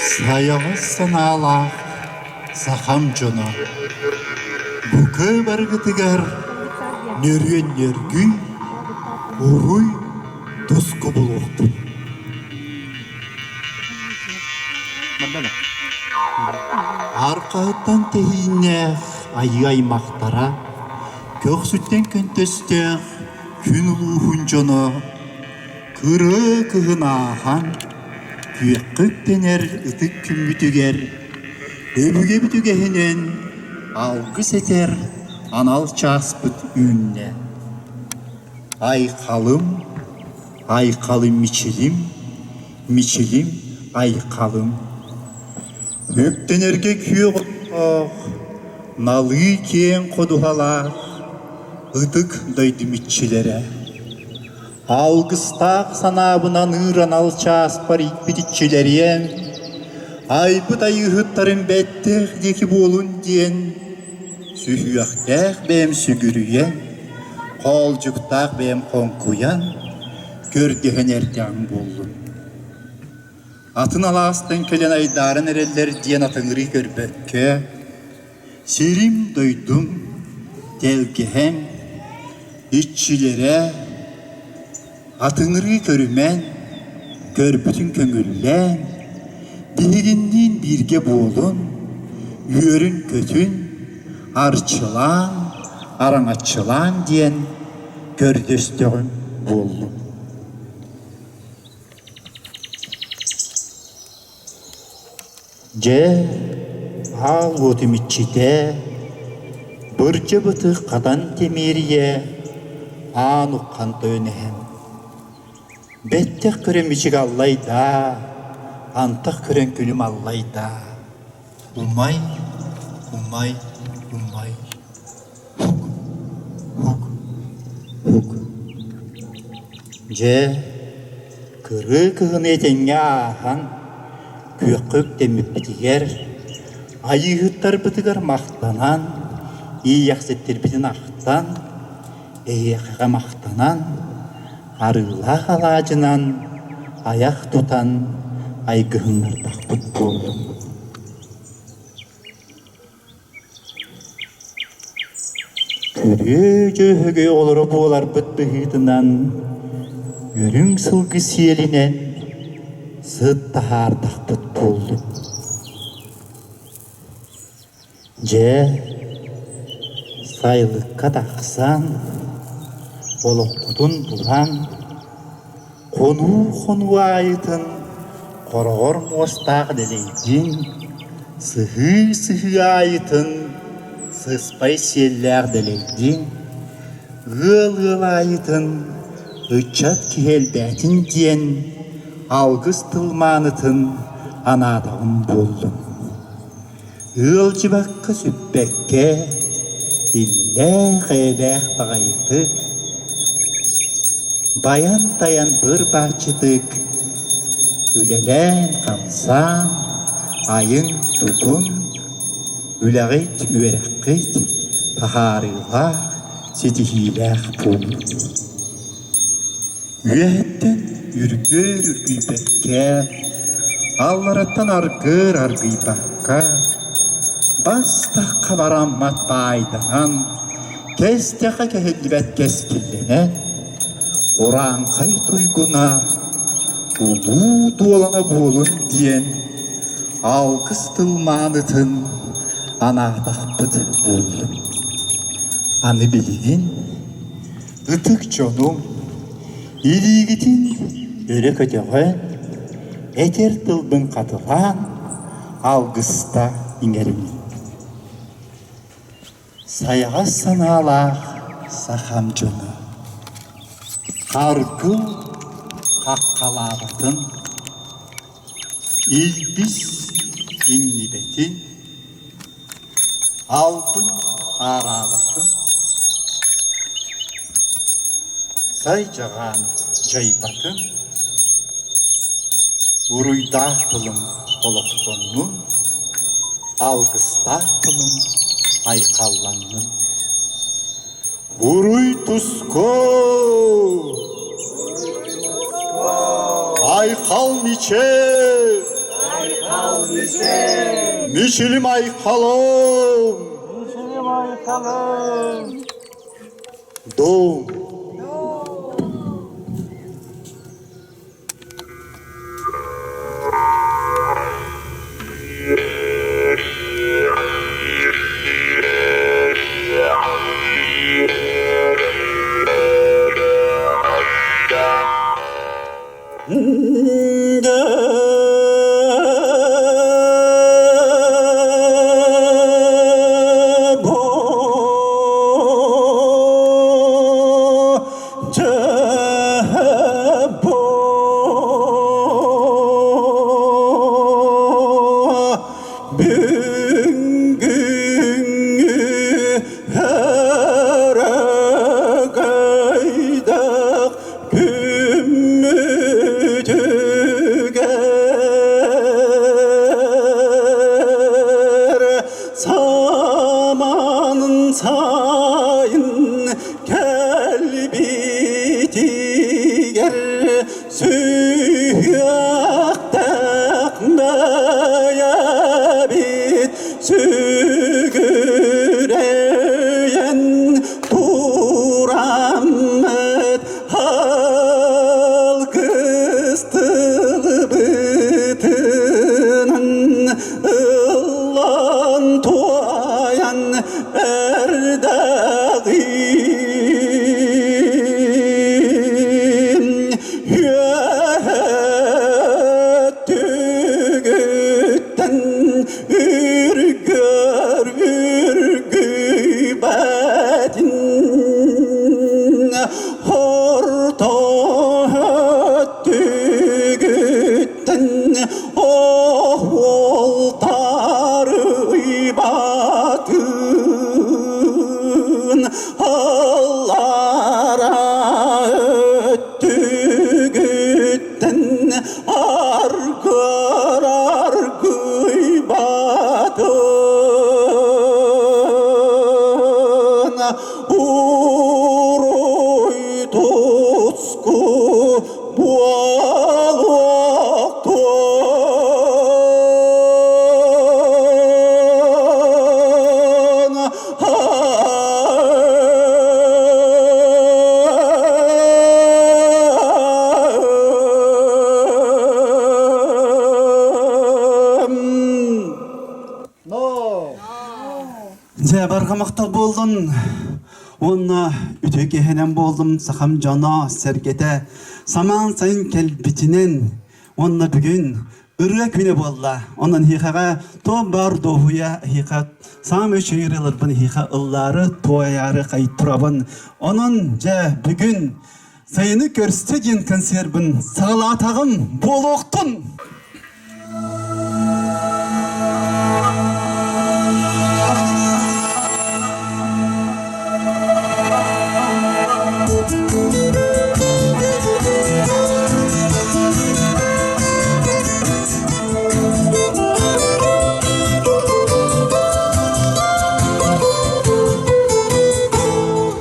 Саяғы санала сахам жона. Бүкі барғытығар нөрген нөргі ұруй тұсқы бұлықты. Арқауттан тейінех айы аймақтара көк сүттен көнтестех күн ұлуғын жона күрі күгін аған күйеккөктенер ытык күмбүтүгер өбүге бүтүгехинен алгыс этер анал часпыт үнне айкалым мичилим айкалым өктенерге күйе налы кең кодухалар ытык дойду митчилере алгыстақ санабынан ыран алчас бар икбитичилерien айбыт айыгыттарын беттех деки болун диен сүйüяқтақ бэм сүгүрүйен қолжуктақ бэм конкуян көрдехенердяң болдун атын аластын келен айдарын эреллер диен атыңыры көрбөккө сирим дойдум телгехем иччилере атыңыры көрімен, көрбүтін көңіллен, бігінден бірге болын, үйерін көтін, арчылан, араңатчылан ден көрдестігін болын. Же, ал өтімітчіде, бірчі бұты қадан темерие, ануққан төнем. Беттек көрен мичиг аллайда, антақ көрен күнім аллайда. Умай. Хук. Же, күрі күгін етенге ахан, күйек деміп бітігер, айығыттар бітігер мақтанан, ияқсеттер бітін ақтан, эйеқіға мақтанан, арылақ алажынан аяқ тұтан айгығынлар бақпыт болдым. Көрі жөге олыры болар бұт-бұғытынан өрің сылғы селінен сыттағар дақпыт болдым. Же сайлыққа дақсан олыққұдын бұлан, қону айытын, қорғыр мостақ дәлейден, сығы айытын, сыспай селләр дәлейден, ғыл айытын, үтчат кехелбәтін ден, алғыз тылманытын анадағын болдым. Ғыл жібаққы сүпбәкке, илләқ бағайытық, баян-таян бір бақчыдық, үлелен қамсан, айын тұтын, үләғит үйерәққит, тахарылақ, сетихиләқ бұл. Үйәттен үргір бәкке, аллараттан аргыр баққа, бастаққа бараммат байданан, кестеқа кәхелбәт кескілленен, Ораңқай тойгуна, ұлу дуалана болын диен, алғыз тылманытын анадақпыд болдым. Аны білген, ұтық жоным, илигітін өрі көтеғен, әтер тылбын қатылан, алғызда иңерімін. Саяға саналақ сахам жоны. Қарқыл қаққалабытын, илбіс иннибетін, алтын арабатын, сай жаған жайбатын, ұруйдақ тылым олықтонның, алғыстақ тылым айқалланның. Уруй туско, айқал миче, Mişilim aykalım. Doğum. Samanın sayın kelbiti gel süyak takmaya bit sügüreyen Turamet hal kıstılı bıtının ıllan tuayan erdağın tügütten ürgür ürgübedin horto tügütten oltarı batın hallara öttügütten argır argı batın uroy tosku bargamakta boldun. Onna ütüge henem boldum sakam jana sergete. Saman sayın kelbitinen. Onna bugün ırga güne bolla. Ondan hikaga to bar dohuya hika sam öçüyürülür bunu hika ılları toyarı kayıtturabın. Onun je bugün sayını görstegen konserbin sağlatağım boloktun.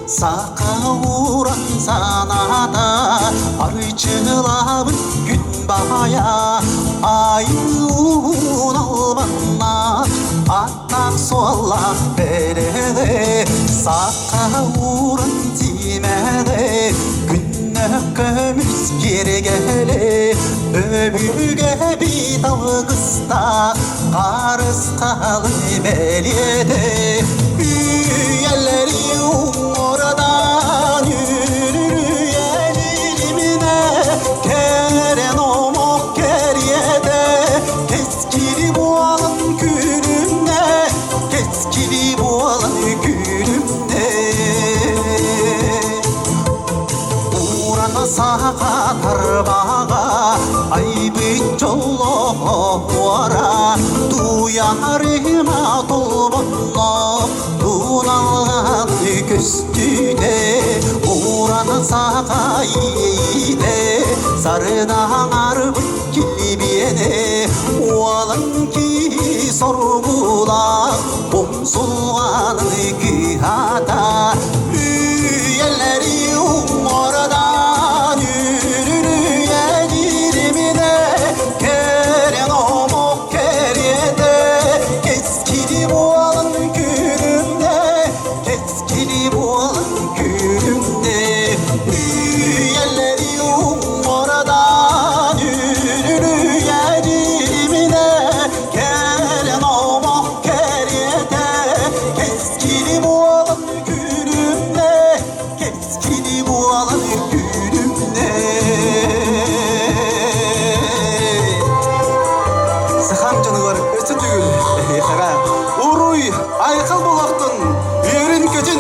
Sakavuran sanada arıçılabın gün bahaya ayın almanla atak solla berede sakavuran timede günne kömüz geri gele öbüge bir dalgısta karız kalı beliyede üyeleri oradan yürüyen ilimine keren omok keriyede keskili boğalın külümde keskili boğalın külümde uğrana saka tarbağa aybı çollo vara duyarıma tolbonlo Unalı küstüde uğrana sakayide sarıdan arbık kilibiyene ualın ki sorgula umsulğanı kihata üyeleri oradan yürürüye girmide keren omo Baykal Bulak'tın Ürün Kötün.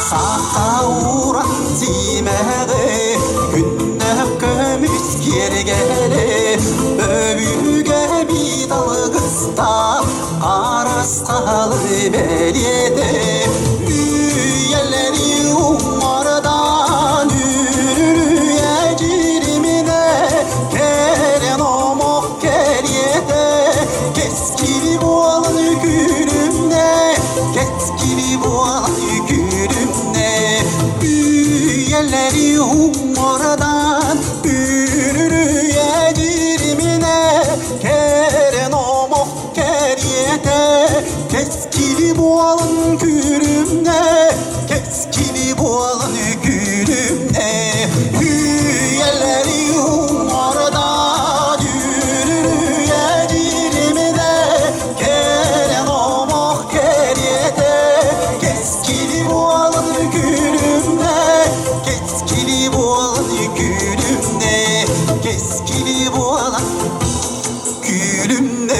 Sağuran zimere günde kömüz gergere övüge bir dalgısta arastalı beliyede üyeleri umardan ürüye cirimine gelen omok geriyede keskili bu alın günümde keskili bu alın günümde üyeleri umardan ürüye cirimine gelen omok geriyede keskili bu alın günümde keskili bu alın günümde üyeleri umardan ürüye cirimine gelen omok geriyede keskili bu alın günümde keskili bu alın günümde keskili bu alın günümde.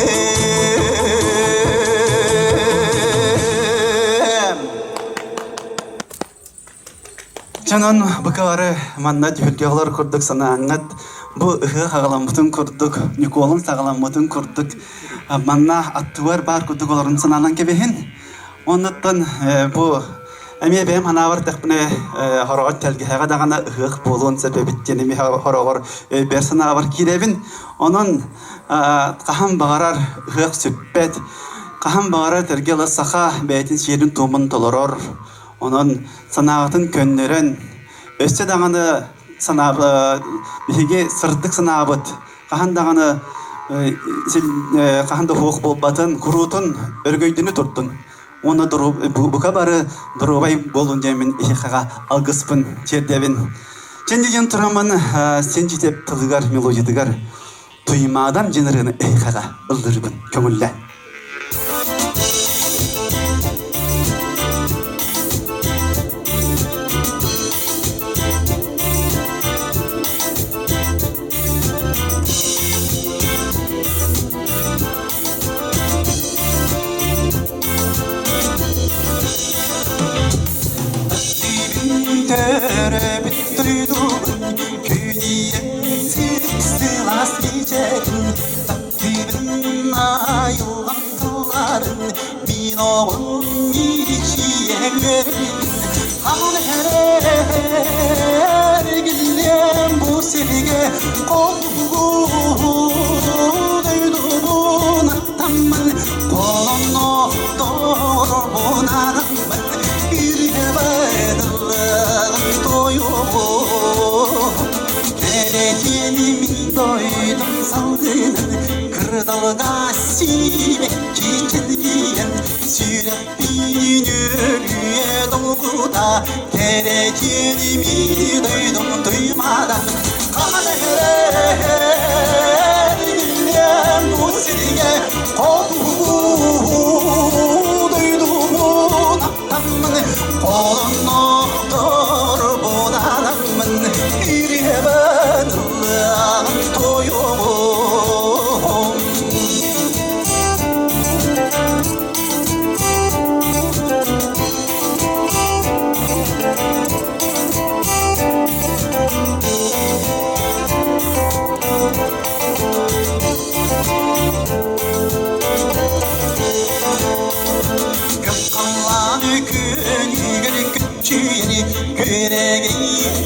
Canın bıkarı manna tühülgeğler kurduk sana anlat. Bu ıhı sağlamıtın kurduk, Nikol'un sağlamıtın kurduk. Manna attıvar bar kurduk oların sanalan kebehin. Ondan bu Emiye benim hanavar tekbine horoğat telgeheğe dağına ıhık bolun sebebit jenimi horoğor bersana var kirebin. Onun kaham bağırar ıhık süppet. Kaham bağırar tergele sağa beytin şiirin tuğmun toloror. Onun sanağıtın könlerin öste dağını sanabı bihige sırdık sanabıt. Kahan dağını kahan da hoğuk bolbatın kurutun örgöydünü turttun. Ona bu kabarı durubay bolun jemin ihikaga algıspın çerdevin. Çendigen turamın senci tep tılıgar melodidigar. Tuymadan jenirini ihikaga ıldırgın kömülle. Terebit duydum Küniyetsiz sılas geçerim Takdirin ayılan kılların Bin oğlum içiyelim Han her gillem bu sevge Kolu duydum Atamın kolunu doğru bunarım Bir bedalım doyum Kerecenimi doydum salgın Kırdalga silmek çiçeğin Sürep bin ölüye dolguda Kerecenimi doydum duymadan Kan her gillem bu silge Kolu duydum atamın kolunu doğru bunalımın İriye bedalım doyum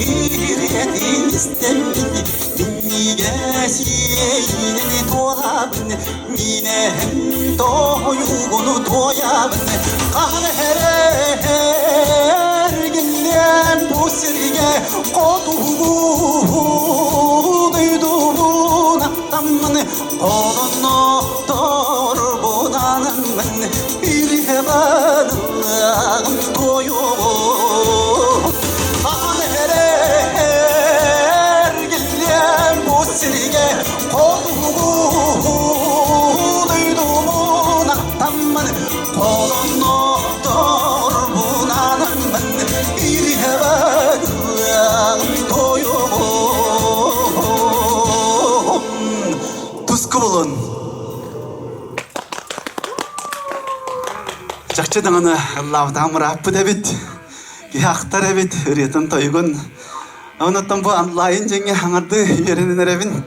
Yüreğin istemini Minniye siyeyini dolabın Mine hem doyugunu doyabın Kahve her günden bu sirge Koduğu duyduğun atamın Kolunu doğru bunanımın Bir hevalım doyum her gillem bu sirge Koduğu болун. Жақчы даңаны Аллахтан раппы дебит. Яқтар эбит ретин тойгун. Онуттан бу онлайн жеңе хаңарды еренеребин.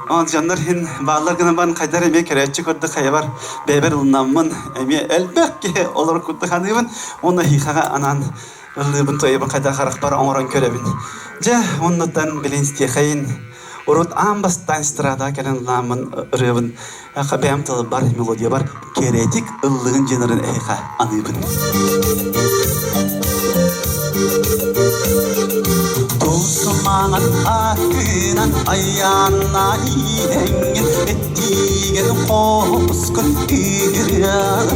Он жандар хин баалар гына бан кайдар эме керечи көрдү кайбар бебер улнаммын эме элбекке олар кутты ханыбын. Оны хихага анан ылыбын тойбын кайда каракбар оңорон көрөбүн. Же онуттан билинсте хайын урут амбастан страда келен ламын рыбын. Хабем тыл бар мелодия бар керетик ыллыгын женерин эйха аныбын. 도수망한 아끈한 아야나 이행인 에티게는 호스건 이르야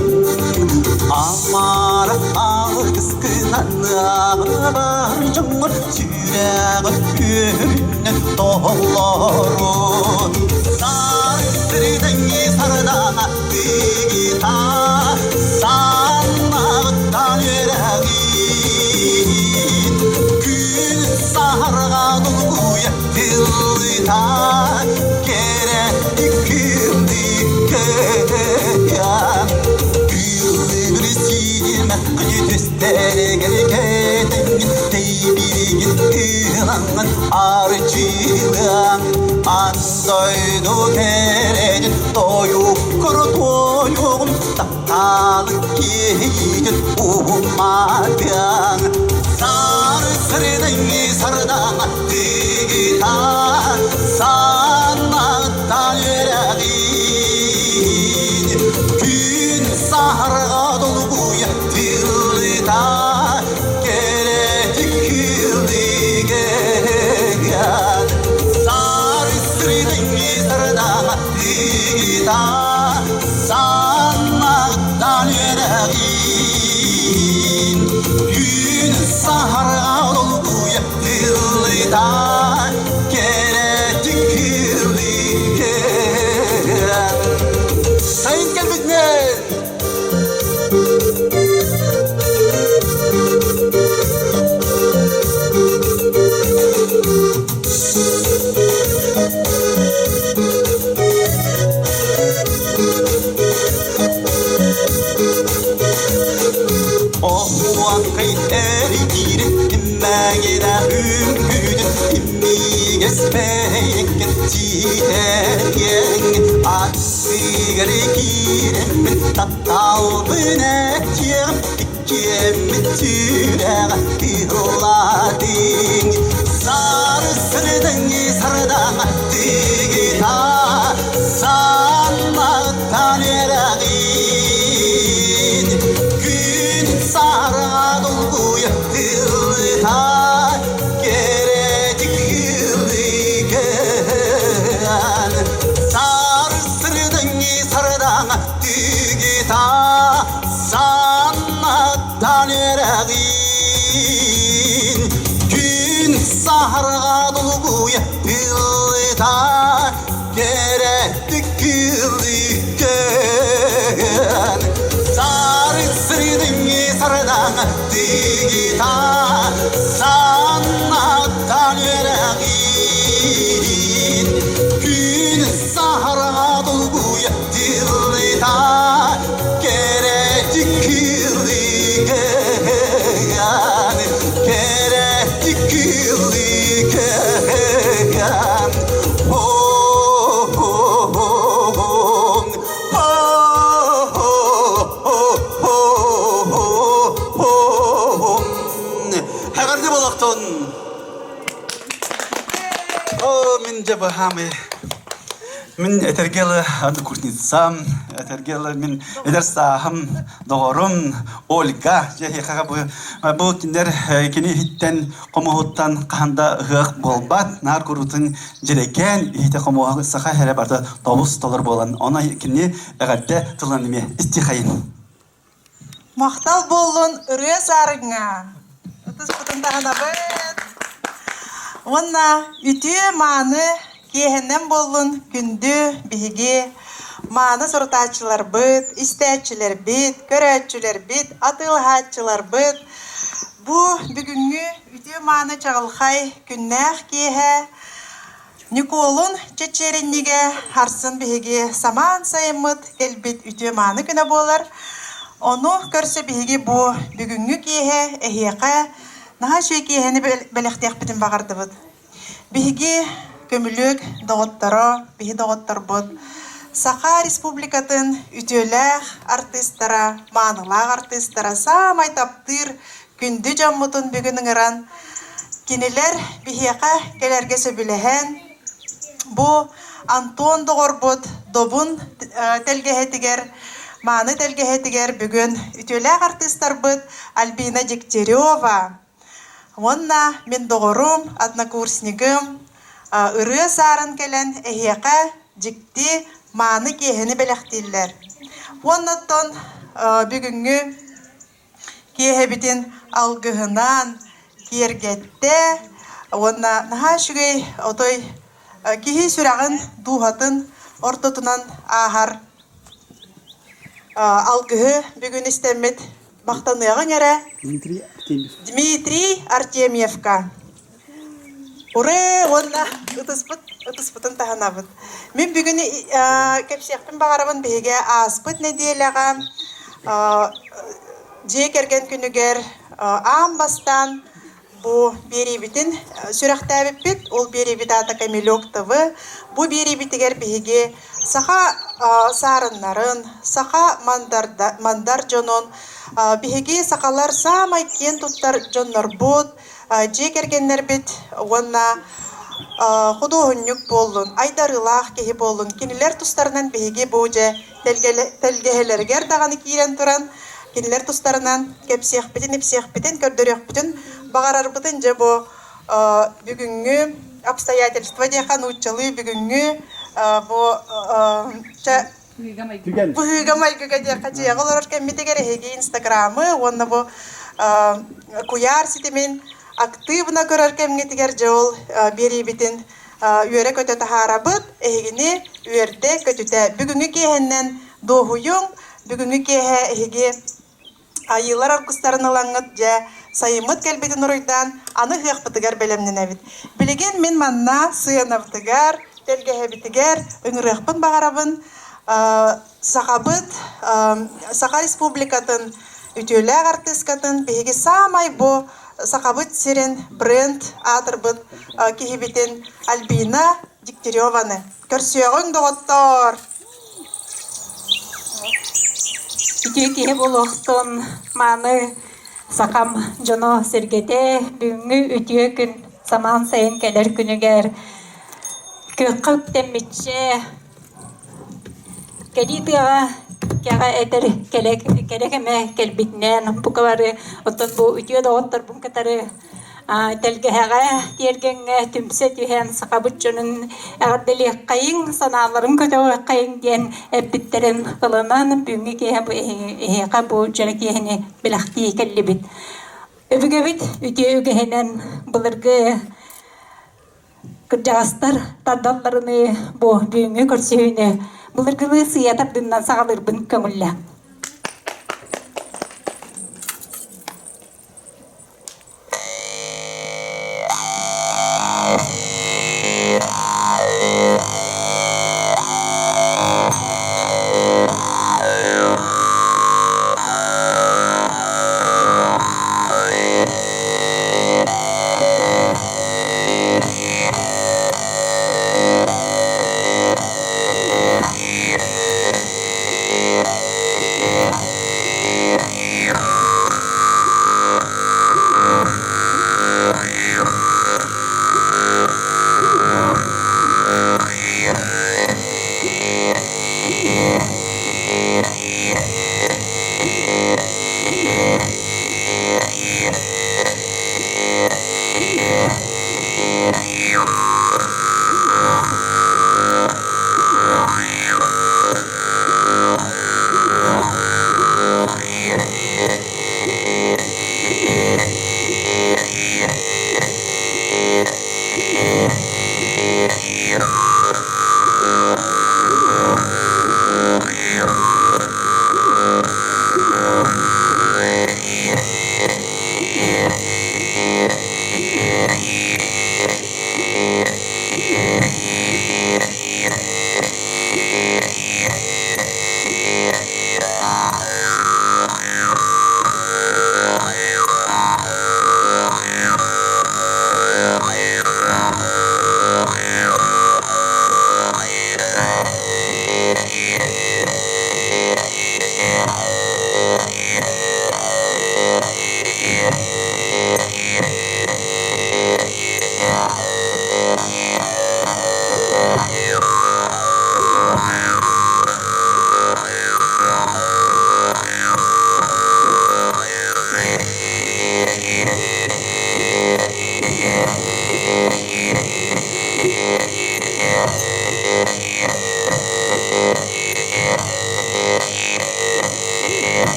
아마라 아그스끈한 나바바 정말 지레가 유는 돌로로 사르스리댕이 살아나가 뛰기다 산마가 다녀라기 Sahara doluya dilda kere dikildike Gülürsizime yüzüstere gelgeden Teybirgin ilanın arıcılığın Andoydu kerecin doyuk kuru doyuğum Tahtalık giyicin umadın Sarıdeng'i sarıdan attıgıda sanattan yüreğin Gün saharga dolguya dilda gelecek yıldıgen Sarıdeng'i sarıdan attıgıda sanattan yüreğin Gün saharga dolguya dilda gelecek yıldıgen Sayın Gelbekler Ohuakay erigirin immagida hüngüdün immigespeyen titergen Atsigari giremin tatalbın etyen İkyemin türeğe ihladin Sarı sırdıngı sarıdan attıgıda Sanmaktan ereğin Gün sarığa dolguya dilda gelecek yıldıgen Sarı sırdıngı sarıdan attıgıda Sanmaktan ereğin Gün sarığa dolguya dilda gelecek yıldıgen Sarı sırdıngı sarıdan attıgıda sanattan yüreğin Gün saharga dolguya dilda gelecek yıldıgen Gelecek yıldıgen Herhalde balaktan min cebahame min etergele adı kurtnitsam etergele min edersaham doğrum Olga jehiha bu kinder kini hitten komohuttan kahanda hık bolbat nar kurutun jireken hitte komohu saha hele barda tobus dolar bolan ona kini egadde tılanime istihayın Maqtal bolun ürüye sarıng'a. Otuz kutundağın abet. Onna ütüye manı kehenem bolun kündü bihigi. Manı sortaçılar bit, isteçiler bit, köreçiler bit, atılhaçılar bit. Bu bugünkü ütüye manı çağılhay künnəh kehe. Николун чечеринниге харсын биһиги саман сайыммыт келбит үтүө мааны күнэ буолар. Ону көрсө биһиги бу бүгүнгү киэһэ эһиэхэ наһаа шүй киэһэни бэлэхтиэхпитин баҕардыбыт. Биһиги көмүлүк доҕотторо биһи доҕотторбут. Саха республикатын үтүөлээх артистара, маанылаах артистара самай таптыыр күндү жаммутун бүгүн ыҥыран кинилер биһиэхэ келэргэ сөбүлэһэн бу Антон доҕорбут добун телгэһэтигэр мааны телгэһэтигэр бүгүн үтүөлээх артисттарбыт Альбина Дегтярева. Онна мен доҕорум, однокурсникым ырыа саарын келен эһиэхэ дикти мааны киэһини бэлэхтииллэр. Онноттон бүгүнгү киэһэбитин алгыһынан киэргэтте онна наһаа үчүгэй отой киһи сүрэҕин дуухатын ортотунан аахар алгыһы бүгүн истэммит мактаныаҕын эрэ Дмитрий Артемьевка. Уре, онна ытыспытын таһанабыт. Мен бүгүн кепсиэхпин баҕарабын биһиге ааспыт недиэлэҕэ дьиэ керген күнүгэр аам бастан бу биэрибитин сүрэхтээбиппит, ол биэрибит аата Камилёктовы. Бу биэрибитигэр биһиги саха саарыннарын, саха мандар дьонун, биһиги сакалар самай киэн туттар дьоннорбут, дьиэ кергеннер бит, уонна худоһунньук буоллун, айдарылаах киһи буоллун, кинилер тустарынан биһиги бууже телгэһэлэригэр даҕаны киирэн туран, кинилер тустарынан ипсиэхпитин, көрдөрүөхпүтүн бағарарбытын же бу бүгүнгү обстоятельства диэхан ууччалыы бүгүнгү бу быһыыга майгыга диэха дьиэҕэ олорор кэммитигэр эһиги инстаграмы, уонна бу куяр ситимин активна көрөр кэммитигэр же ол биэрибитин үөрэ көтө таһаарабыт, эһигини үөрдэ көтүтэ. Бүгүнгү киэһэннэн доһуюң, бүгүнгү киэһэ эһиги айылар аркустарын ылаңыт же сайымыт келбитин уруйдан аны хыахпытыгар белемненебит. Билеген мен манна сыанабытыгар, телгэһэбитигэр ыҥырыахпын баҕарабын сахабыт Саха республикатын үтүөлээх артисткатын биһиги самай бу сахабыт сирин бренд аатырбыт киһибитин Альбина Дегтяреваны. Көрсүөҕүң доҕоттор. Үтүө болуохтун мааны сакам жоно сергете бүгүнгү үтүө күн саман сайын келер күнүгер көккөп теммитче келитыга кяга этер келекеме келбитнен букабары оттон бу үтүө доғоттор бун катары телгэһэҕэ тиэргэҥҥэ түмсэ түһэн сакабытчунун эҕэрдэлиэх кайыҥ санааларын көтөҕө кайыҥ диэн эппиттерин ылынан бүгүнгү киэһэ бу эһиэхэ бу дьара киэһини билахтии келлибит. Өбүгэбит үтүө үгэһинэн былыргы кырдьаҕастар тардалларыны бу бүгүнгү көрсүһүүнү былыргылыы сыя тардыыннан саҕалырбын көҥүллэ.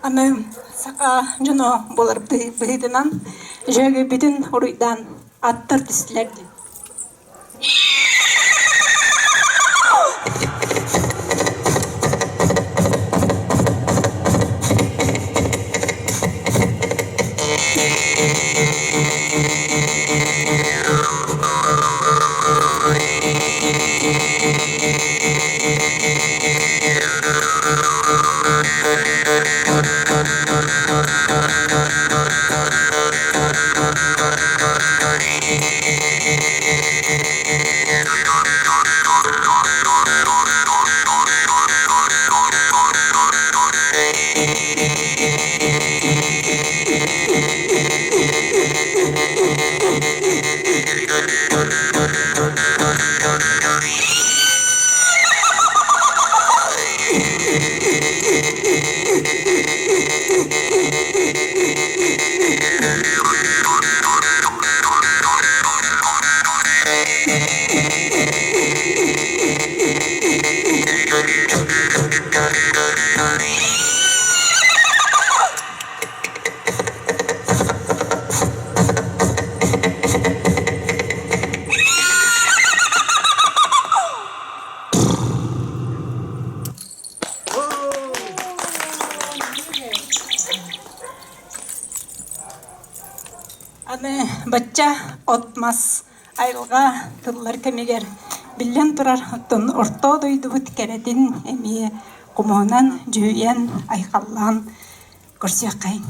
Аны сака жано болар быйдынан жөгі бүтін уруйдан аттыр тістілерді. Аны бачча отмас айылға тыллар кемегер билен турар оттон орто дойдубут керетин эми кумонан жүйен айкаллан көрсөккайын.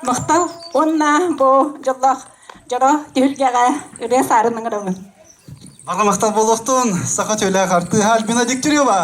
Мактау, онна бу жоллох жора түлгәгә үрә сарының рымын. Бармақта болуқтun, сақа төлі қарты Альбина Дегтярева.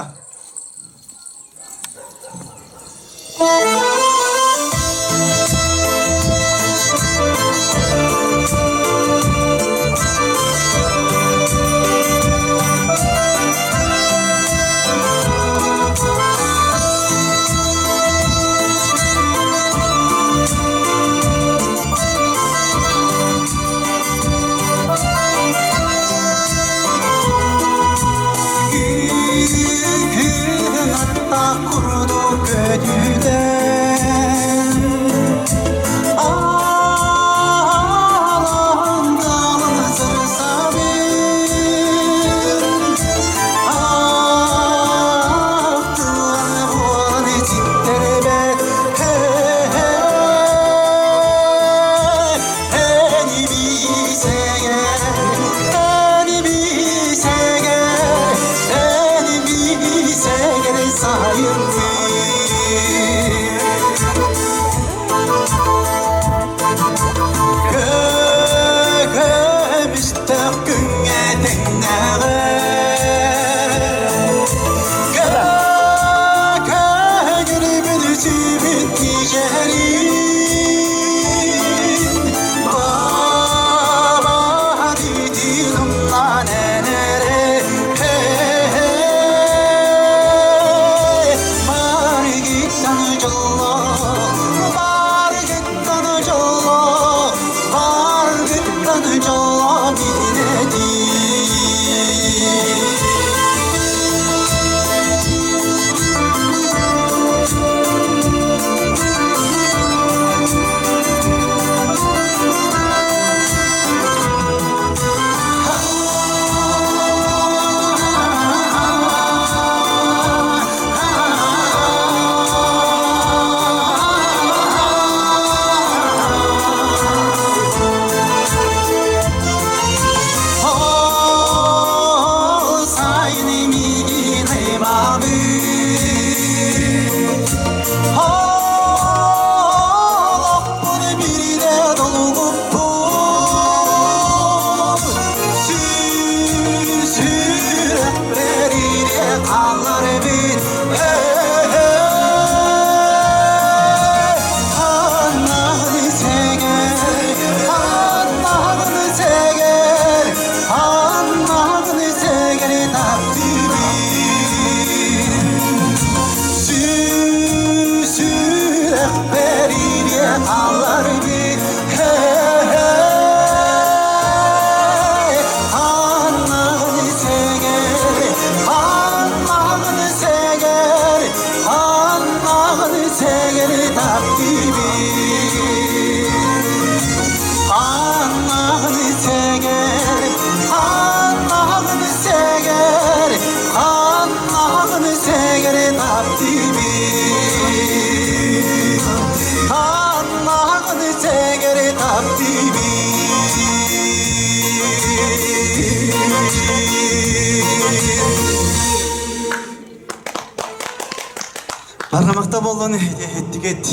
Бармақта болуын еттігет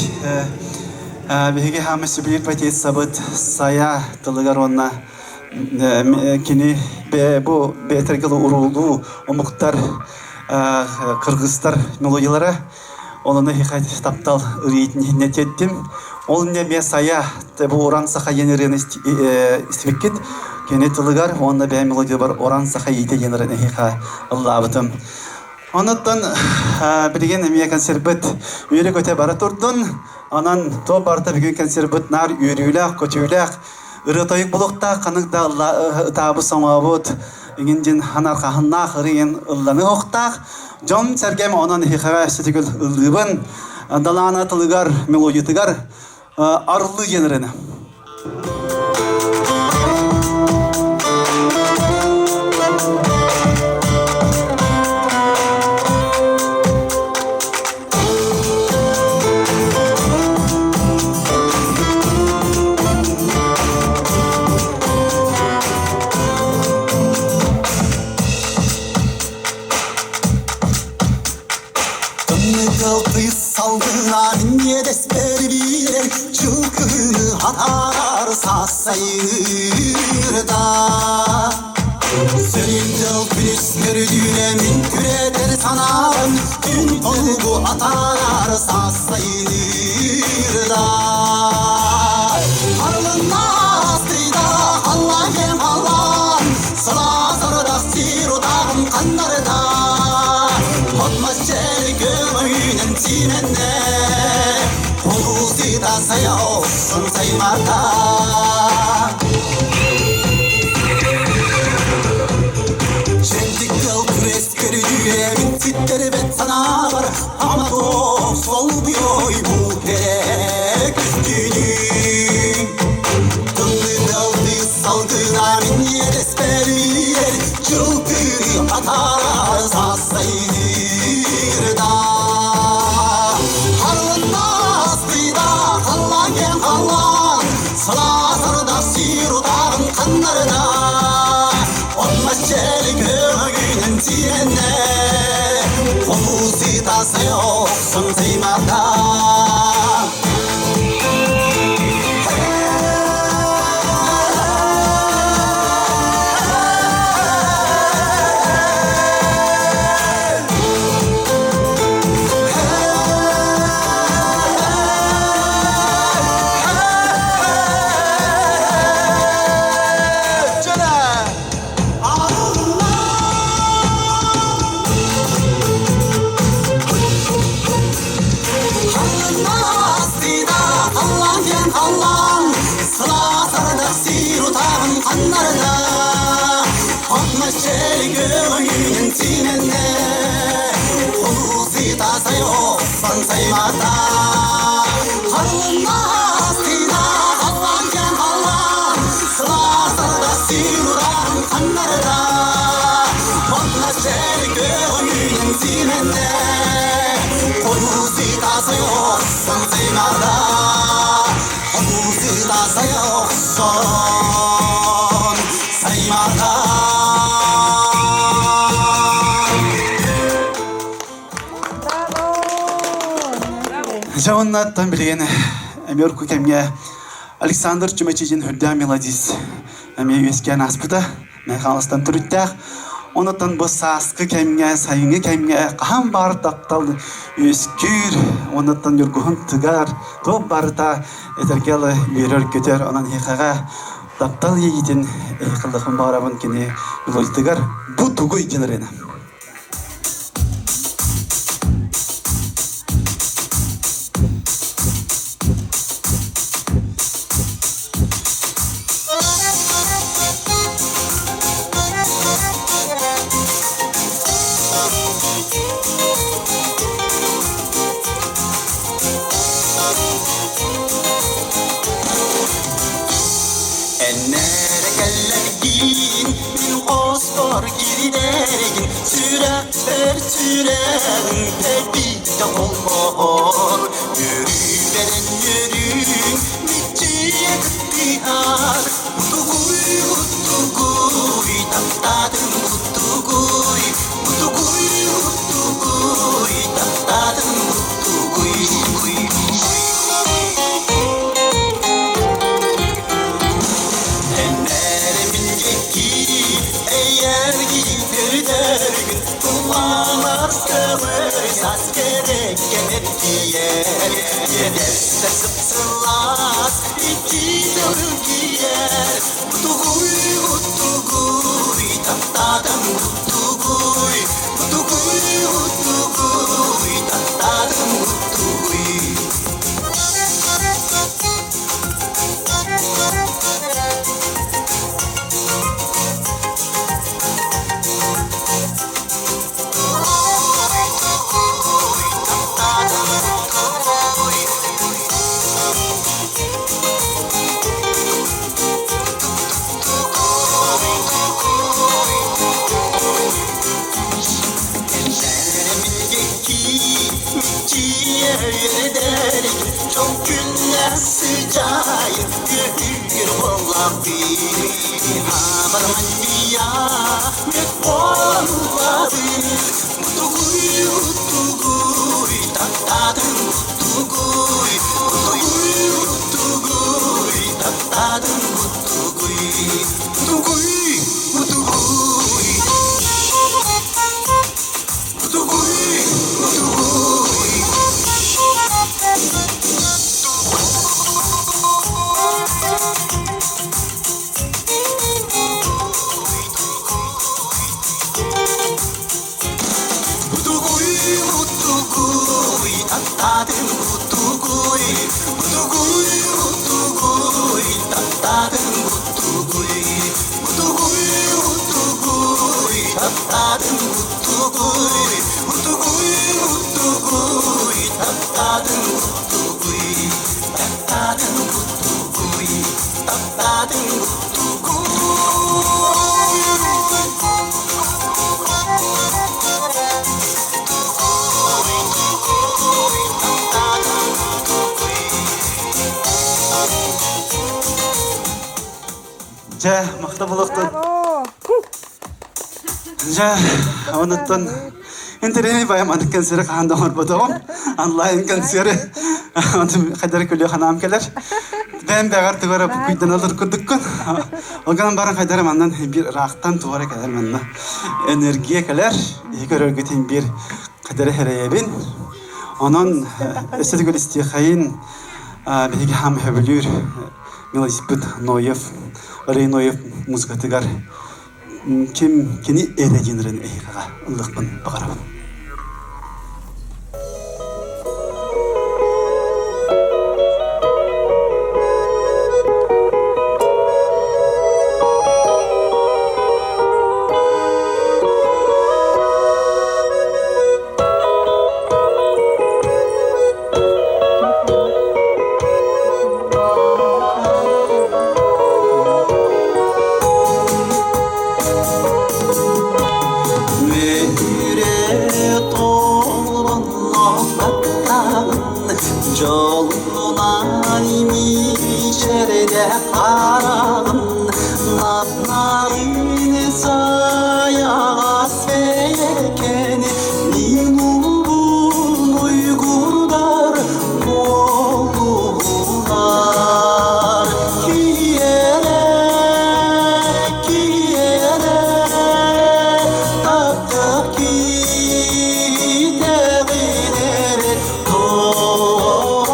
беге хамысы білік бәтет сабыт сая тылығар онна кені бұл бәтіргілі ұрулу омықтар қырғыздар мелодиялары олыны хикайт таптал үрейтін нететтім. Ол не бе сая бұл оран сақа енерін істебеккет кені тылығар онна бә мелодия бар оран сақа ете енерін хиқа ұллабытым. Онуттан білген әмия консербет үйрек өте бара тұрдың. Анан то барда бүгін консербет нар үйріләқ, көтеуләқ, ұрытайық бұлықта қанықта табы самабыт İngin hanar kahınna hırıyın ıllanı oktaq. Jon sergem onun hikaye sütükül ıllıbın. Dalana tılıgar, melodiyatıgar. Arlı generini. Kalkıyı salgına minye desper bilir çılgını hatar sasayır da Senin dılpülüs gördüğüne min küredir sanarım Gün olgu atar sasayır da Harlınmaz dıyda Allah yem Allah Sala sarıda sir odağım kanlarda Hotmaz çel göğünün sinende Hulusi da saya olsun saymada Çendik kıl küres görücüye Mintitleri bet sana var Ama çok solmuyor bu pek üstünü Tınlı daldı salgına min yeres berbiler Çılgını atar sasayır da Harlınmaz dıyda Allah gem Allah Sala sarıda sir udağın kanlarda Olmaz çel göğünün tirende Hulusi tası yoksun seymada Çel göğünün sinende Hulusi tasa yoksan saymada Harlınmaz dıyda Allah gem Allah Sıla sarıda sirudan kanlarda Hotmaz çel göğünün sinende Hulusi tasa yoksan saymada Hulusi tasa yoksan saymada Жауыннаттан білген әмер көкемге Александр Чумачичин хүрдә мелодис. Әме өскен аспыда, мәхалыстан түріттәқ. Онытан бұл сасқы кәмге, сайыңы кәмге қам бар тақталды өскүр. Онытан үргіхін тұғар, топ барыта әтергелі үйерер көтер. Онан хиқаға тақтал егетін қылдықын барабын кені ұлылтығар. Бұл тұғы үйденірені. Süren tebrik olmor Yürüveren yürün Mitçiye kıttihar Kutuguy Taptadım kutuguy Taptadım kutuguy Enlerimin yeki Eğer gider dergin Kulağlar sığır Saz gereken hep diyer Yerse sıpsılas İki yıl giyer Kutuguy Taptadım kutuguy Taptadım kutuguy çok günler sıcak gül vallahi Habarman ya ne vallahi Mutuguy tatadın mutuguy tatadın mutuguy Ja, makta buluktan. Ja, onuttan. Entereni bayam adık kansere kanda orbadoğum. Anlayın kansere. Ontum kadar külüyor hanım keler. Ben beğer tuvara bu kuydan alır kudukkun. Ogan baran kadar mandan bir raktan tuvara kadar mandan. Enerjiye keler. İkar örgütün bir kadar hereyebin. Onun estetik istihayın belki ham hebilür. Milisiput noyef. Orayı noyef muzgatigar. Kim kini erecinren eygaga ıllıkpın bakarabın. Joluna içeride karağın Napnarin saya sveken Ninubun uygurlar Boğular Kiyere Taptak gidebilir Doğru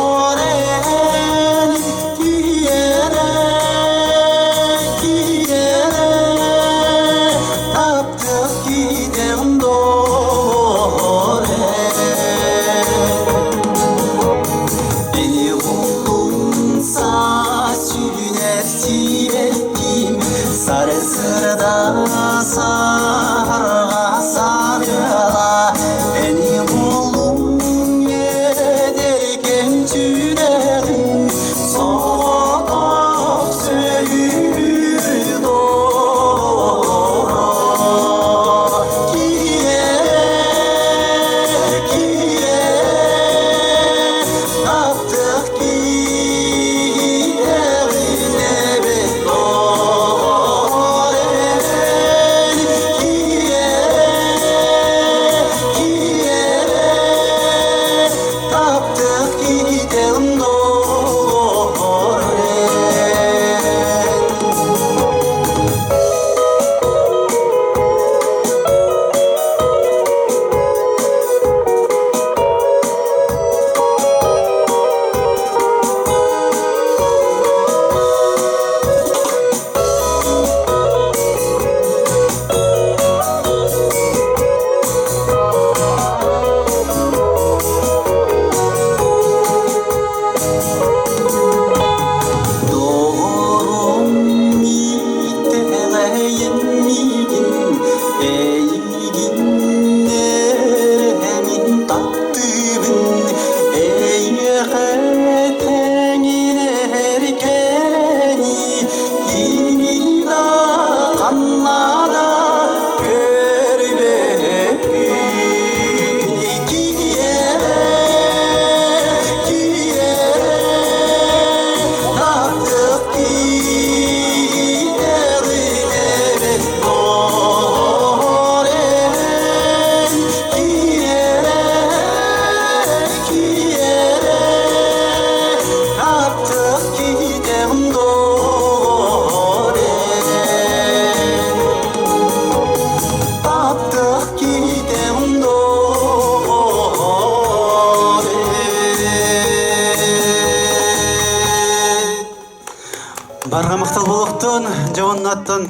Барға мақтал болуқтын, жауыннаттын,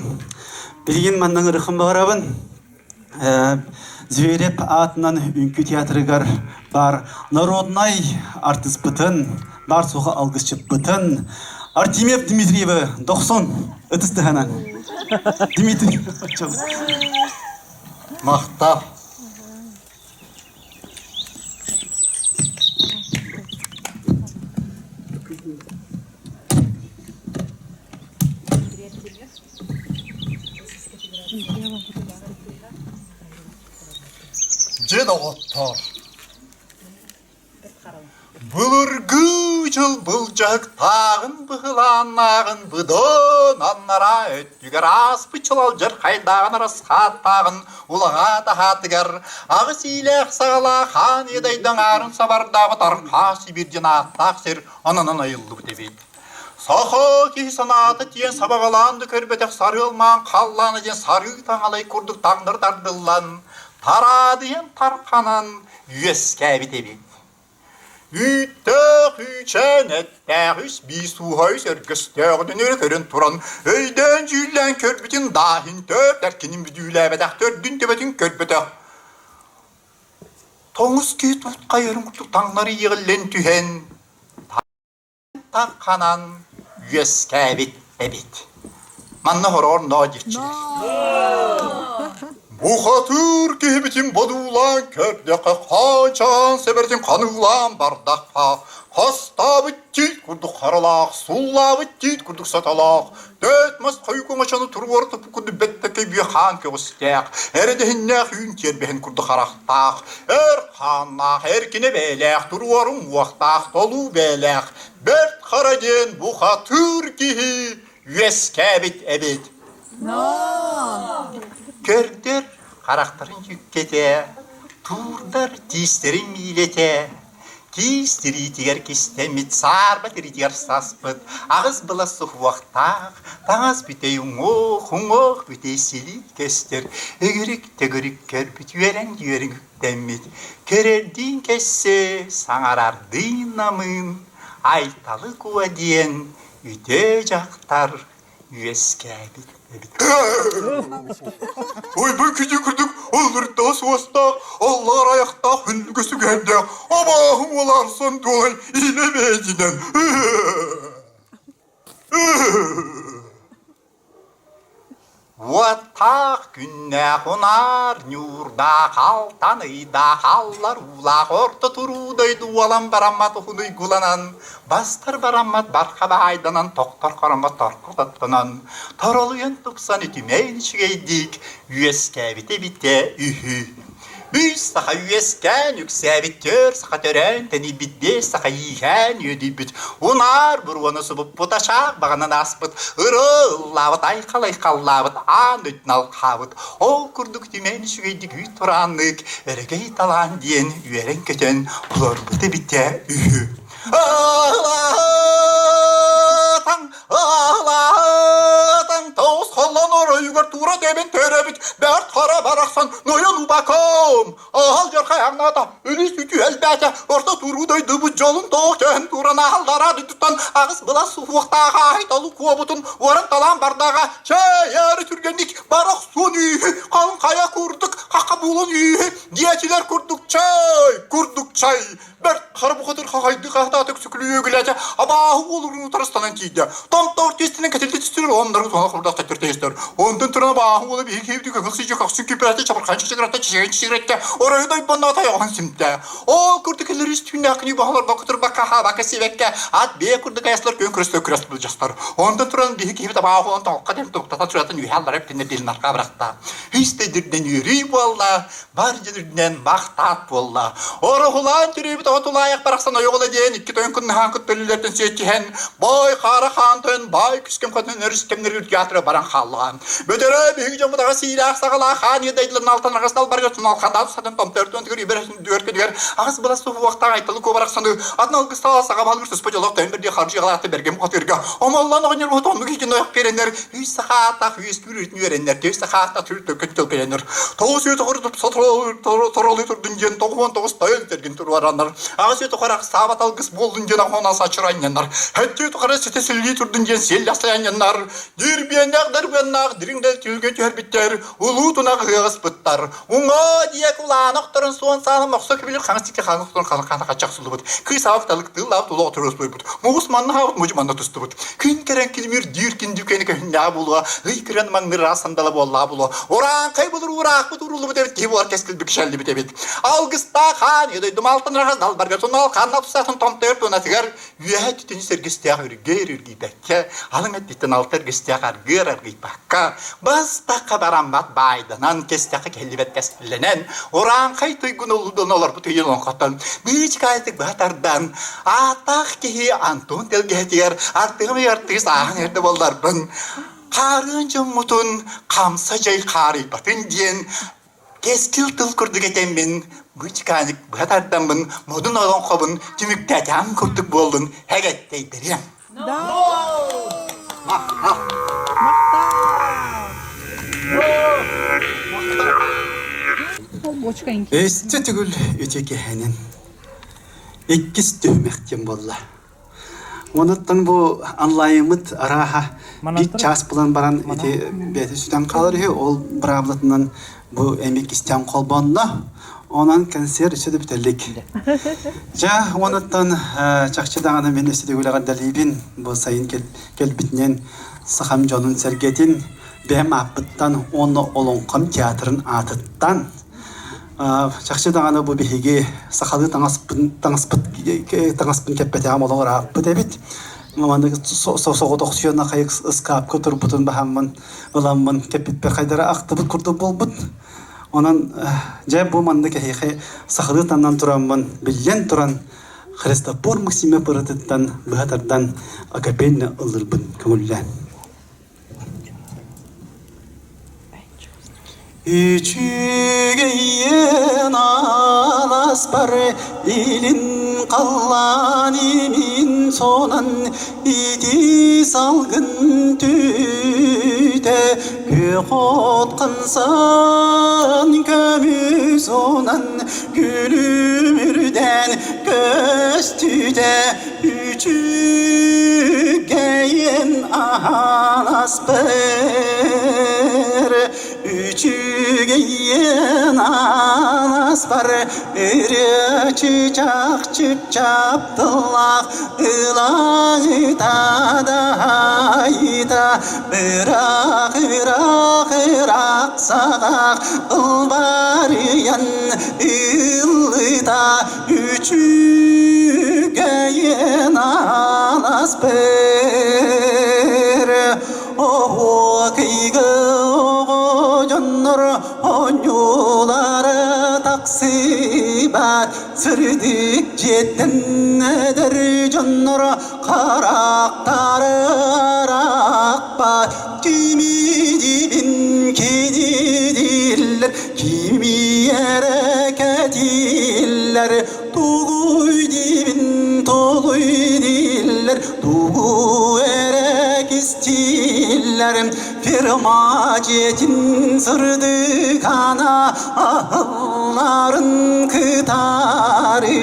білген манның ұрықын бағарабын. Звереп атынан үнкі театрыгар бар народнай артист бұтын, бар соға алғысчып бұтын. Артемьев Дмитриевы, 90 ұтысты ғана. Дмитрий, Мақтап. Жена оттар. Бұлырғы жыл бұл жақ тағын бұғыланағын бұдын аннара өттігер ас бұчылал жыр қайдағын арасқат тағын ұлыға тағатығар ағы сейләқ сағала хан едайдың арын сабардағы тарқа сибирден аттақ сер ананан айылды бұтебейді. Сақы кей санаты тиен сабағаланды көрбетек сары олман қалланы ден сары таңалай күрдік таңдыр дардылан тарадыен тарқанан үйеске бітебейді. Үттәқ үчән әттәқ үс бисуғай сәргістәғден өркерін тұран өйден жүйлән көрбітін дахин төп дәркенін бүдүйләбәдәқ төрдін төбәтін көрбітәқ. Тоңыз кей тұлтқа ерін күтік таңлары еғілен түйен тарқанан үйеске бет әбет. Манны хорор но дирчилер. Бұқатыр кебетін бадулан көрдеқі қанчан себерден қанылан бардаққа қаста бүттейд күрдік қаралақ, сұлла бүттейд күрдік саталақ. Дөт мас қойқы машаны тұру ортып күрді бәттәке бүйхан көгістәқ. Әрдігіннәқ үйін тербеген күрді қарақтақ. Әр қаннақ, әркіне бәләқ, тұру орын уақтақ, толу бәләқ. Бәрт қараден бұқатыр кеғі үйескәбет әбет. Көрдір қарақтарын жүккете, турдар тиістерін мейлете. Тиістері тегер кестемет, сарба тегер саспыт, ағыз бұласы хуақтақ, таңыз бүтей ұңық бүтей селі кестер. Өгірік тегірік көрбіт, үйерен үктемет. Көрерден кессе, саңарардың намын, айталы куа ден, үйте жақтар, үйескәбет. Ой, бұл күде күрдік, олырда суастақ, аллар аяқтақ, үндігі сүгендек, абағым оларсын долай, илемедінен. Уаттақ күнне қонар, нүрда қалтаныйда қаллар улақ орта тұрудайды уалан барамат ұхыдай гуланан, бастар барамат барқаба айданан, тоқтар қарамат тарқырдаттанан, таралыен тұпсан үтімейін шігейдік, үйеске бите үйі. Үс сақа үйескен үксәбіттер, сақа төрен тәні бітде, сақа иген өді біт. Унар бұруаны сұбып бұташақ бағанан аспыт, ұрыллабыт, айқалабыт, ан өтін алқабыт. Ол күрдік түмен шүгейдік үй тұранлық, әрігей талан дейін үйерен көтен, бұлар бұты бітте үйі. Ağlatang, toz kollan orayıgar tura debin törebit, bert kara baraksan, noyan ubakom. Ahal jarka yanata, ölü sütü elbete, orta turudaydı bu jolun toğken, turana hallara dütütan, ağız bıla sufuqtağa aytalı kuabutun, oran talan bardağa, çayarı türgendik, barak son üyü, kalın kaya kurduk, kaka bulun üyü, diyetiler kurduk çay, bert kara bu kadar kakaydı kahtatık sükülü ögülece, abahı olurunu tarıstanan kiydi. Tam orkestinin katilde tüstürür, onların sonra kurdak takdirde ister. Ondan turana bahı olup bir keyifli kakıksıcı kaksın küpürette, çapırkan çiçekrette, çiçekrette, orayı da bana atayan simte. O kurduk eller üstünde akını bağlar, bakıtır bakaha, bakası vekke, at beye kurduk ayaslar köyün kürüstü kürüstü bulacaklar. Ondan turanın bir keyifli bahı olan tavukka dem tuktata türeten üyhaller hep dinle dilin arka bırakta. Histedirden yürüy valla, barcıdırden maktat valla. Oruhulan türübü otulayak baraksan oyoğla diyen, iki toyun künün hankıt bölülerden süyetihen, boy kara kantın, boy küskem kadın örüskemler ülkiyatırı baran xallığa. Bödere büyük camıdağı silah sağala, xan yedeydilerin altın arasınal bargıtın alkandan satın томтертон тигер ибересин дүркедер агыс баласы вакытта айтылы көбарак саны атналгы саасага балгырсыз пожалуйста бирде харжы галаты бергем катырга омаллан огнер отонлук икен аяк беренер 3 саатта 100 күрүтүн беренер 4 саатта түртө көтөл беренер тоғыз өтө курдуп торолы турдун жен 99 тайыл терген турварандар агыс өтө карак сабат алгыс болдун жен ахона сачыраннар хетте өтө кара сетесилли турдун жен сел яслаяннар дирбеннак дириңдел түлгө төрбиттер улутунак ыгыспыттар уңа диек уланокторун суон саны моксок билип хаңстикке хаңстон кана качак сулубут кыз авталык тылап туло туроспойбут муусманны хавут мужманны тустубут күн керен килмир диркин дүкени көннә булуа ый керен маңны расандала болла було оран кай булур урак бутурулу деп кебор кескил бикшелди битебит алгыста хан йөдөй думалтын рагаз дал барга сонал канна тусатын томтер тонатыгар үәт тени сергестяг үргер бәкке алың эттен алтер гестягар герер гыйпакка бастакка барамат байданан кестяга келбет кескиленен оран кай тойгун олудон олар бу тыйылон катан бич кайтык батардан атак ки антон телгетер артыгы яртыс аң эрде болдарбын карын жомутун камса жай карый батын диен кескил тыл курдук экенмин бычканик батарданмын модун олон кобун түмүктәтәм курдук болдун хегеттей берем Эсте түгүл үтеке хэнен. Эккис төмөктен болла. Онуттан бу анлайымыт араха бит час булан баран эти бети сүтөн калыр ол бравлатынан бу эмекистен колбонно. Онан концерт сөдөп телек. Жа онуттан чакчыдаганы мен эсте уйлаган далибин бу сайын келбитнен сахам жонун сергетин бем апыттан оны олонком театрын атыттан чакчыдаганы бу биһиги сахалы таңаспын кеппете амолоңор аппы дебит маманды сосого токсуяна кайык ыскап көтөр бутун бахаммын ыламмын кеппитпе кайдара актыбыт курдуп болбут онан жай бу манды кехи сахалы тандан тураммын билен туран Христофор Максиме пырытыттан быхатардан акапельна ылырбын көңүллән Üçügeyen alaspar ilin kallan imin sonan iti salgın tüte Kükot kansan kömü sonan gülümürden göz tüte Üçügeyen alaspar Üçügeyen anaspar ürü çiçak çıpçaptılak ılağıta da hayta Irak sağak ılbariyan ıllıta Üçügeyen anaspar O kıygı Jonor onyulara taksibat sırdık jetten eder jonor karaktarı rakbat kimi dibin kini diller kimi hareket iller tuğuy dibin toluy diller tuğu erek istiller Firmacetin sırdı kana ahılların kıtarı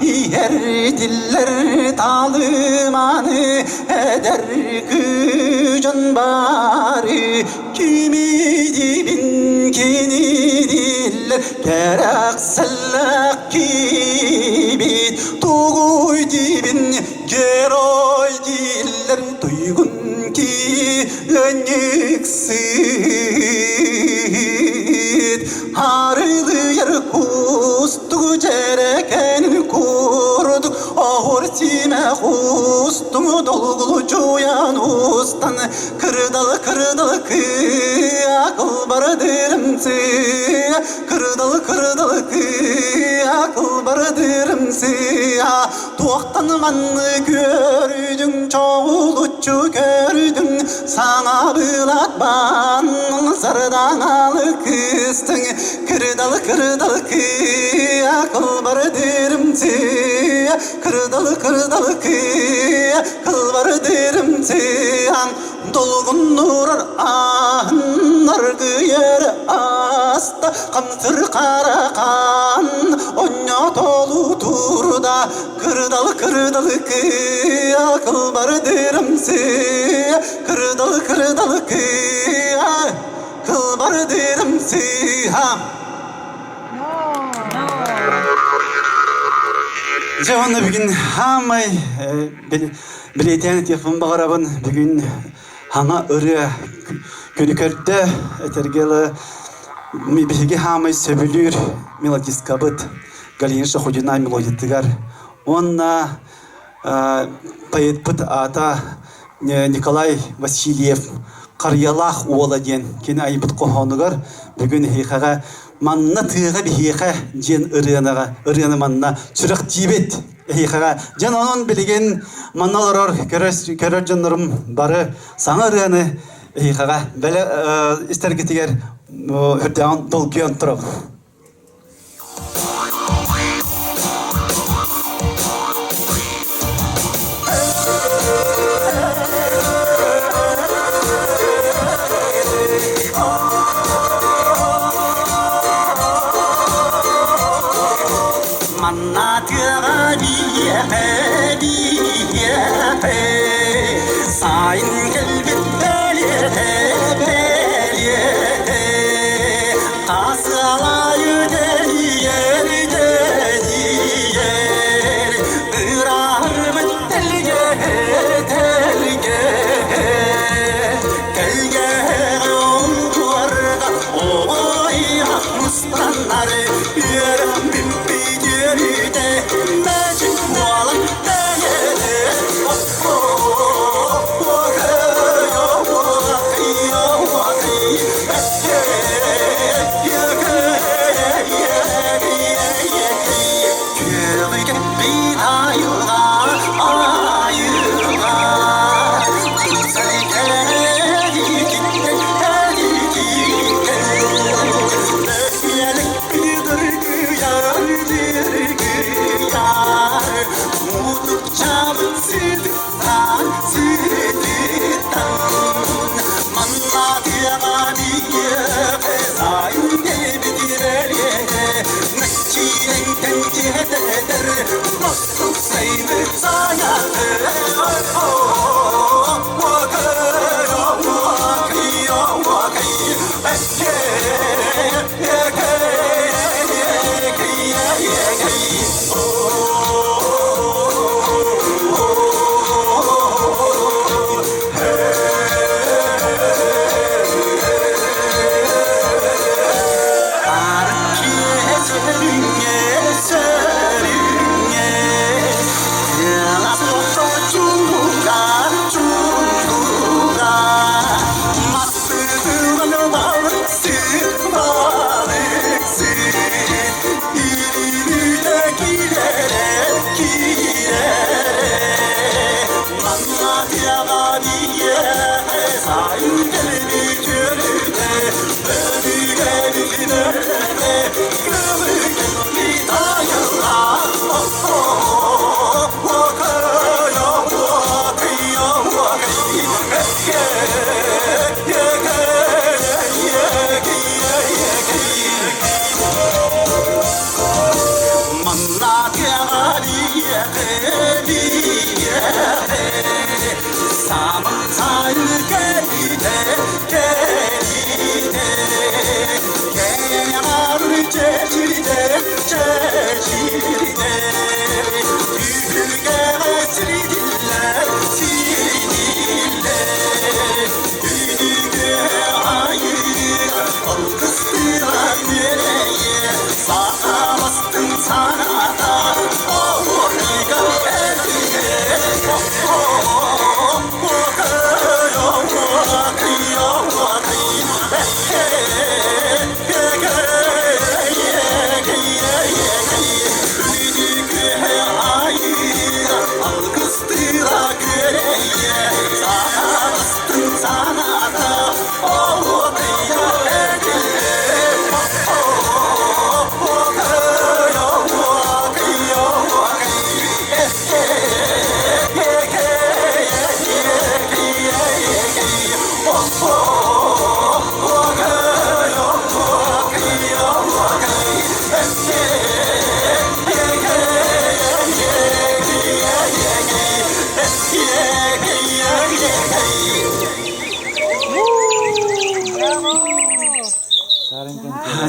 Yer diller talımanı eder gücün bari Kimi dibin kini diller gerek sellek kibit Tuğuy dibin geroy diller duygun ki Önyüksit Harılı yer kustu cereken kurduk Hortime hustun dolgulu cuyan ustan Kırdalı kırdalı akıl bar derimsi Kırdalı kırdalı akıl bar derimsi Tuğaktan manlı gördün çoğuluçu gördün Sana bılatman zardan alı kıstın Kırdalı kırdalı akıl bar derimsi Kırdalı kırdalı akıl bar derimsi Dolgun nurar anlar gıyır asta Kamsır karakan onya dolu turda Kırdalı kırdalı akıl bar derimsi Kırdalı kırdalı akıl bar derimsi Cevanda bugün hamay bileten telefon bağırabın bugün hana ırı günükörtte etergeli bilgi hamay söbülür melodis kabıt galinşa hocuna meloditigar onna payet pıt ata Nikolay Vasilyev Qaryalах Oladен kene ayıpıt qohonugar bugün heyxaga manna tığıga bir heyxa jen ırıyanı manna çırık tibet heyxaga jen onun bilgen mannalar körör jenlerim bары sana ırıyanı heyxaga bele istergetiger hürdeğen dolguyan turab Manna tığıra diye Sayın gelbit belirte Kasılayı diyer Irarımın telge Kelge on duvarga oy muslanlar Yürüm bimbi geride Mecik mualak değeri Serüne,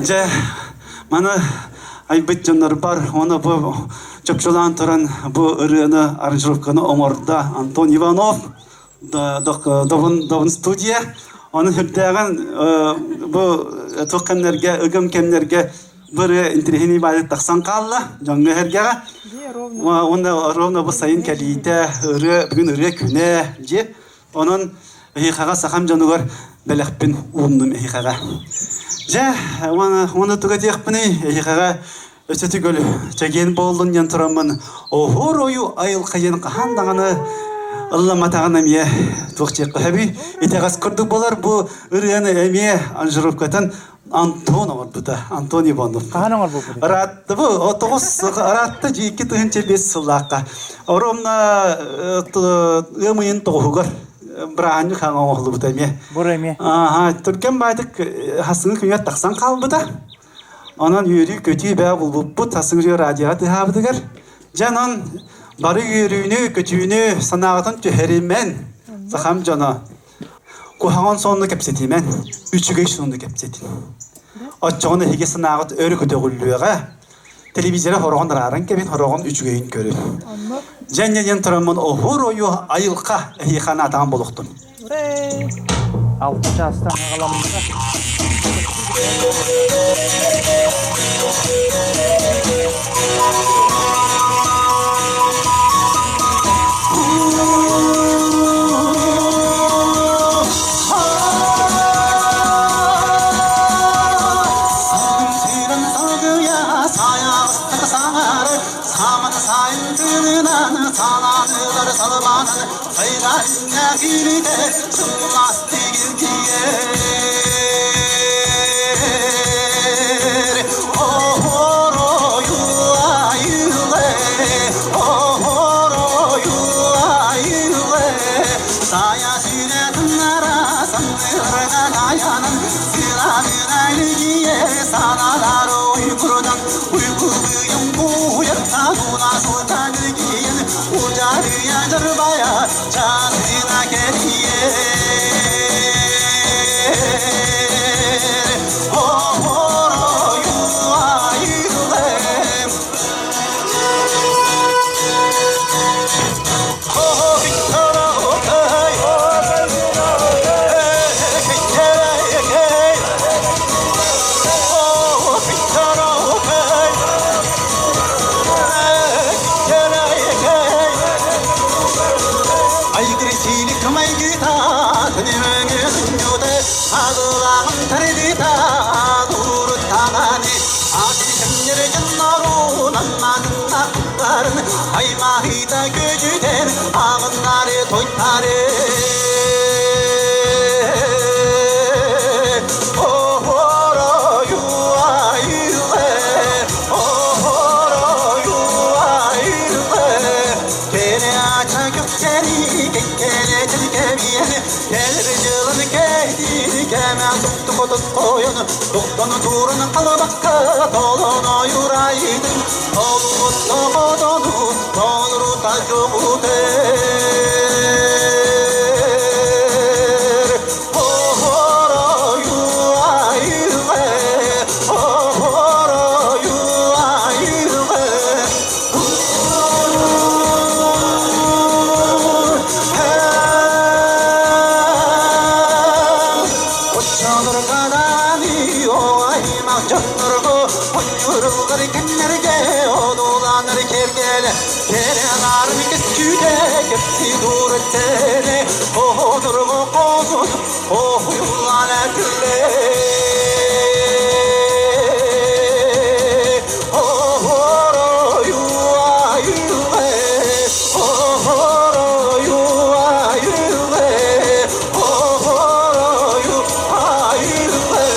Же мана айбыт жандар бар. Оны бу чөпчөлан туран бу ырыны аранжировканы оңорда Антон Иванов довын студия. Оны хүрдәгән бу токканнарга, ыгым кемнәргә bir интерхини бары тахсан калла, жаңга хергәгә. Онда ровно бу сайын калите, бүгүн ыры күне же. Onun hikâga sakam canıgar belekpin uğundum hikâga. Ja, onu tugatıyık bini hikâga öteti gölü çekin boğuldun yantıramın. Ohur oyu ayıl kayın kahan dağını Allah matağın emiye tuğçıyık habi. İteğaz kurduk bolar bu ırıyanı emiye anjırıfkatan Anton var bu da, Anton Ivanov. Kahan var bu? Arattı bu, otobüs arattı iki tığınca beş sılaka. Orumna ımıyın toğugar. Brahani kanı oğlu bu da mi? Buraya mı? Aha, Türkiye baydık hasını kıymet taksan kaldı da. Onun yürü kötü be bu tasıncı radyatı habdıgar. Canan barı yürüyünü kötüyünü sanatın tüherimen sakam cana. Kuhanın sonunu kepsetimen, üçü geç sonunu kepsetin. Açığını hege sanatı örü kötü gülüyorga. Televizyona horağın rarın kebin horağın üçü geyin körün. Cenneyen turamın ohur oyu ayılqa heyxana atan boluqtun. Altı çastan ağalamında. Aymahida gücüden ağınları toytarı Doktanı turunu kalabakka dolunu yuraydın Olmutlu bodonu donuru da çoğu der Ohoroyu ayırve Ohoroyu ayırve Uçanır kadani o aymak canırgo Uçurulur kennerge onulanır kergele Kerenar mi kesküde kepsi dur tere Ohudurgo kozun ohuyulan ekle Ohoroyu ayırve Ohoroyu ayırve Ohoroyu ayırve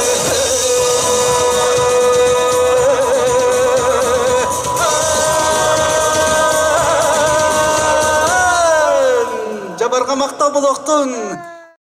Jabarga makta buluqtun.